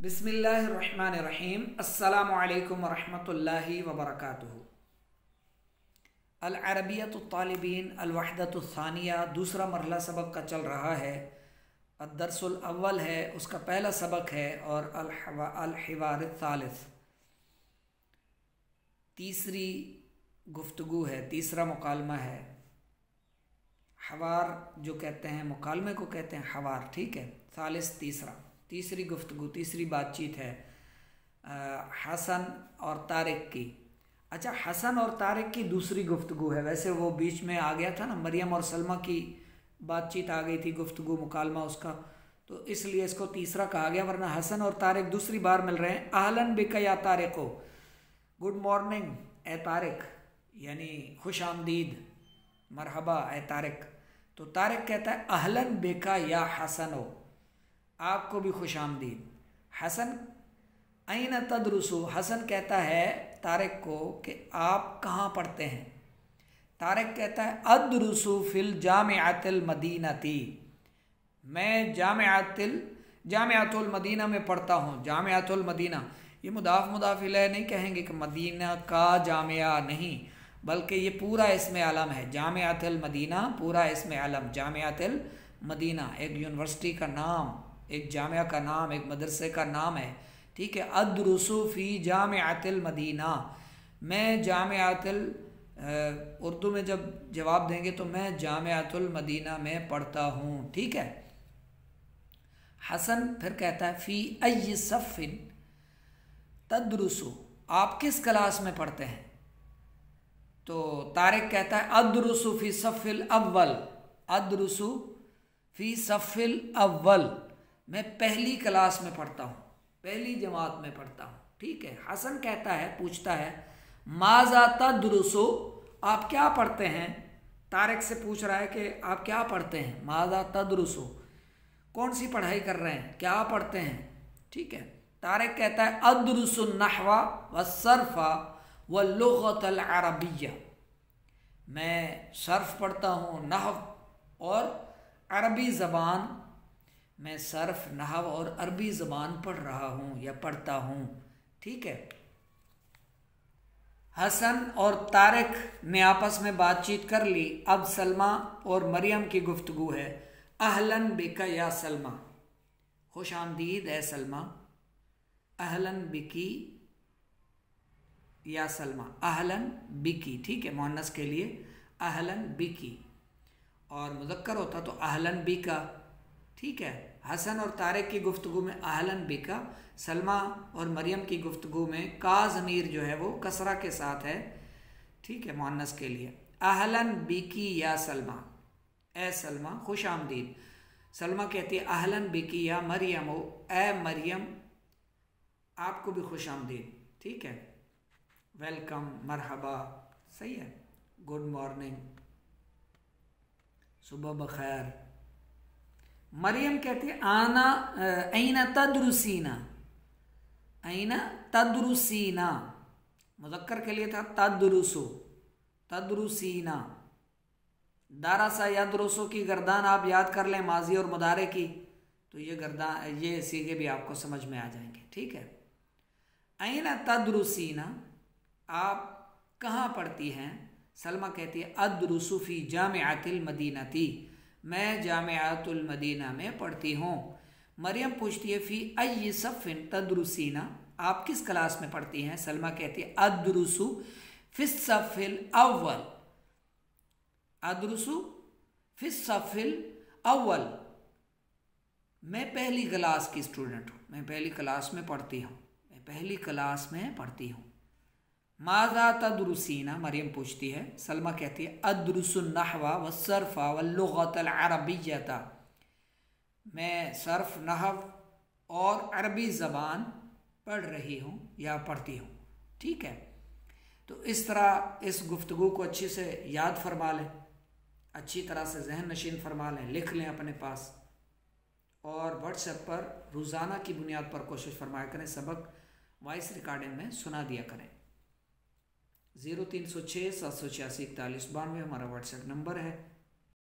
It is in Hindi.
बिस्मिल्लाहिर्रहमानिर्रहीम। अस्सलामु अलैकुम वरहमतुल्लाहि वबरकातुहू। अल अरबियतु तालिबीन अल वहदतु सानिया दूसरा मरहला सबक का चल रहा है। अद्दर्सुल अव्वल है, उसका पहला सबक है, और अल हिवार सालिस तीसरी गुफ्तगू है, तीसरा मुकालमा है। हवार जो कहते हैं, मुकालमे को कहते हैं हवार, ठीक है। सालिस तीसरी गुफ्तगू, तीसरी बातचीत है हसन और तारिक की। अच्छा, हसन और तारिक की दूसरी गुफ्तगू है। वैसे वो बीच में आ गया था ना, मरियम और सलमा की बातचीत आ गई थी, गुफ्तगू मुकालमा उसका, तो इसलिए इसको तीसरा कहा गया, वरना हसन और तारिक दूसरी बार मिल रहे हैं। आहलन बिका या तारिको, गुड मॉर्निंग ए तारिक, यानी खुश आमदीद, मरहबा ए तारिक। तो तारिक कहता है आहलन बिका या हसनो, आपको भी खुश आमदीद। हसन ऐन तदरुसु, हसन कहता है तारिक को कि आप कहाँ पढ़ते हैं। तारिक कहता है अदरुसु फिल जामिअतिल मदीनती, मैं जामिअतुल मदीना में पढ़ता हूँ। जामिअतुल मदीना, ये मुदाफ इलैह नहीं कहेंगे कि मदीना का जामिया, नहीं, बल्कि ये पूरा इसमें आलम है। जामिअतुल मदीना पूरा इसमें आलम, जामिअतुल मदीना एक यूनिवर्सिटी का नाम, एक जामिया का नाम, एक मदरसे का नाम है, ठीक है। अदरुसु फी जामिअतिल मदीना, मैं जामिअतुल, उर्दू में जब जवाब देंगे तो मैं जामिअतुल मदीना में पढ़ता हूँ, ठीक है। हसन फिर कहता है फी अय्य सफ़िन तदरुसु, आप किस क्लास में पढ़ते हैं। तो तारिक कहता है अदरुसु फी सफ़िल अव्वल, अदरुसु फी सफ़िल अव्वल, मैं पहली क्लास में पढ़ता हूँ, पहली जमात में पढ़ता हूँ, ठीक है। हसन कहता है, पूछता है माज़ा तदरुसु, आप क्या पढ़ते हैं। तारिक से पूछ रहा है कि आप क्या पढ़ते हैं। माज़ा तदरुसु, कौन सी पढ़ाई कर रहे हैं, क्या पढ़ते हैं, ठीक है। तारिक कहता है अदरुसु नहवा व सर्फा व लुग़तल अरबिया, मैं सर्फ पढ़ता हूँ, नहव और अरबी ज़बान, मैं सर्फ, नहव और अरबी ज़बान पढ़ रहा हूँ या पढ़ता हूँ, ठीक है। हसन और तारिक ने आपस में बातचीत कर ली। अब सलमा और मरियम की गुफ्तगू है। अहलन बिका या सलमा, खुश आमदीद है सलमा। अहलन बिकी या सलमा, अहलन बिकी, ठीक है, मुअन्नस के लिए अहलन बिकी, और मुज़क्कर होता तो अहलन बिका, ठीक है। हसन और तारिक की गुफ्तगू में अहलन बिका, सलमा और मरियम की गुफ्तगू में का ज़मीर जो है वो कसरा के साथ है, ठीक है, मुअन्नस के लिए। अहलन बिकी या सलमा, ए सलमा खुश आमदीद। सलमा कहती है अहलन बिकी या मरियम, ए मरियम आपको भी खुश आमदीद, ठीक है। वेलकम, मरहबा, सही है, गुड मॉर्निंग, सुबह बखैर। मरियम कहती है आना ऐना तदरुसीना, ऐना तदरुसीना, मुज़क्कर के लिए था तदरुसु, तदरुसीना। दारसा यदरुसु की गर्दान आप याद कर लें, माजी और मुदारे की, तो ये गर्दान, ये सीगे भी आपको समझ में आ जाएंगे, ठीक है। ऐना तदरुसीना, आप कहाँ पढ़ती हैं। सलमा कहती है अदरुसु फी जामिअतिल मदीनती, मैं जामिअतुल मदीना में पढ़ती हूँ। मरियम पूछती है फी अय्य सफ़िन तदरुसीना, आप किस क्लास में पढ़ती हैं। सलमा कहती है अदरुसु फिस सफ़िल अव्वल, अदरुसु फिस सफ़िल अव्वल, मैं पहली क्लास की स्टूडेंट हूँ, मैं पहली क्लास में पढ़ती हूँ, मैं पहली क्लास में पढ़ती हूँ। माज़ा तदरुसीना, मरियम पूछती है। सलमा कहती है अदरुसु नहवा व सर्फा व लुग़तल अरबिय्यता, मैं सर्फ, नहव और अरबी ज़बान पढ़ रही हूँ या पढ़ती हूँ, ठीक है। तो इस तरह इस गुफ्तगू को अच्छे से याद फरमा लें, अच्छी तरह से जहन नशीन फरमा लें, लिख लें अपने पास, और व्हाट्सएप पर रोज़ाना की बुनियाद पर कोशिश फरमाया करें, सबक वॉइस रिकॉर्डिंग में सुना दिया करें। 0306 786 4192 हमारा व्हाट्सएप नंबर है।